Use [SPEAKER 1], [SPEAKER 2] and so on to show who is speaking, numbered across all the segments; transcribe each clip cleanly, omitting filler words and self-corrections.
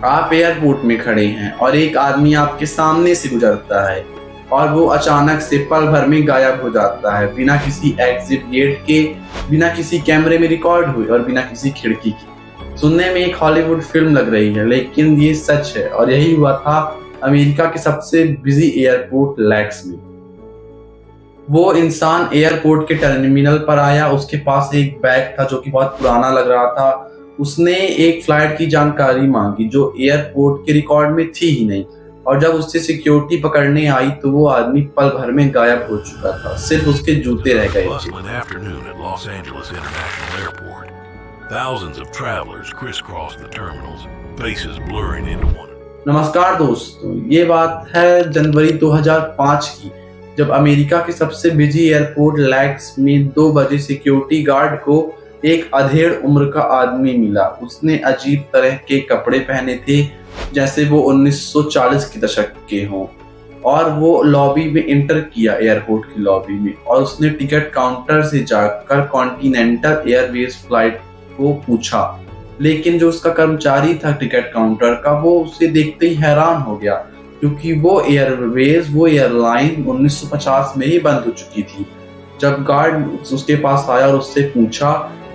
[SPEAKER 1] आप एयरपोर्ट में खड़े हैं और एक आदमी आपके सामने से गुजरता है और वो अचानक से पल भर में गायब हो जाता है, बिना किसी एग्जिट गेट के, बिना किसी कैमरे में रिकॉर्ड हुए और बिना किसी खिड़की के। सुनने में एक हॉलीवुड फिल्म लग रही है, लेकिन ये सच है और यही हुआ था अमेरिका के सबसे बिजी एयरपोर्ट लैक्स में। वो इंसान एयरपोर्ट के टर्मिनल पर आया, उसके पास एक बैग था जो कि बहुत पुराना लग रहा था। उसने एक फ्लाइट की जानकारी मांगी जो एयरपोर्ट के रिकॉर्ड में थी ही नहीं, और जब उससे सिक्योरिटी पकड़ने आई तो वो आदमी पल भर में गायब हो चुका था, सिर्फ उसके जूते रह गए थे।
[SPEAKER 2] Bustling afternoon at Los Angeles International Airport. Thousands of travelers crisscross the terminals, faces blurring into one.
[SPEAKER 1] नमस्कार दोस्तों, ये बात है जनवरी 2005 की, जब अमेरिका के सबसे बिजी एयरपोर्ट लैक्स में 2 बजे सिक्योरिटी गार्ड को एक अधेड़ उम्र का आदमी मिला। उसने अजीब तरह के कपड़े पहने थे, जैसे वो 1940 के दशक के हों, और वो लॉबी में इंटर किया, एयरपोर्ट की लॉबी में, और उसने टिकट काउंटर से जाकर कॉन्टिनेंटल एयरवेज फ्लाइट को पूछा। लेकिन जो उसका कर्मचारी था टिकट काउंटर का, वो उसे देखते ही हैरान हो गया, क्योंकि वो एयरलाइन 1950 में ही बंद हो चुकी थी। जब गार्ड उसके पास आया और उससे पूछा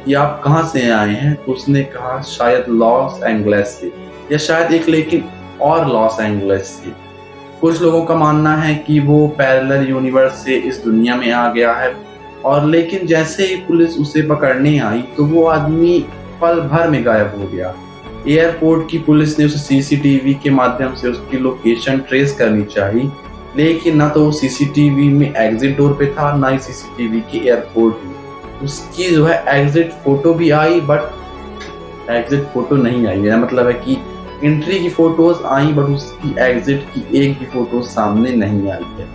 [SPEAKER 1] कि आप कहाँ से आए हैं, तो उसने कहा शायद लॉस एंजलिस से, या शायद एक लेकिन और लॉस एंजलिस से। कुछ लोगों का मानना है कि वो पैरेलल यूनिवर्स से इस दुनिया में आ गया है, और लेकिन जैसे ही पुलिस उसे पकड़ने आई तो वो आदमी पल भर में गायब हो गया। एयरपोर्ट की पुलिस ने उसे सीसीटीवी के माध्यम से उसकी लोकेशन ट्रेस करनी चाहिए, लेकिन ना तो वो सीसीटीवी में एग्जिट डोर पे था, ना ही सीसीटीवी के एयरपोर्ट में। उसकी जो है एग्जिट फोटो भी आई, बट एग्जिट फोटो नहीं आई। मेरा मतलब है कि एंट्री की फोटोज आई, बट उसकी एग्जिट की एक भी फोटो सामने नहीं आई है।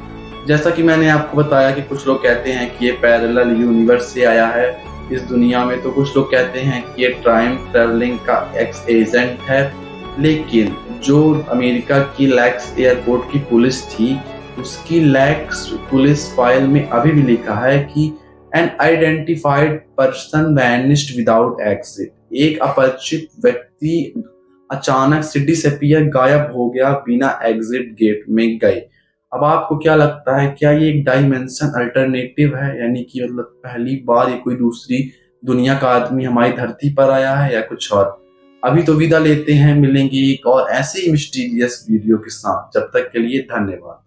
[SPEAKER 1] जैसा कि मैंने आपको बताया कि कुछ लोग कहते हैं कि ये पैरेलल यूनिवर्स से आया है इस दुनिया में, तो कुछ लोग कहते हैं कि ये टाइम ट्रैवलिंग का एक्स एजेंट है। लेकिन जो अमेरिका की लैक्स एयरपोर्ट की पुलिस थी, उसकी लैक्स पुलिस फाइल में अभी भी लिखा है कि an identified person vanished without exit. एक अपरिचित व्यक्ति अचानक से डिसअपीयर, गायब हो गया बिना एग्जिट गेट में गए। अब आपको क्या लगता है, क्या ये एक डायमेंशन अल्टरनेटिव है, यानी कि मतलब पहली बार ये कोई दूसरी दुनिया का आदमी हमारी धरती पर आया है, या कुछ और? अभी तो विदा लेते हैं, मिलेंगे एक और ऐसे ही मिस्टीरियस वीडियो के साथ। जब तक के लिए धन्यवाद।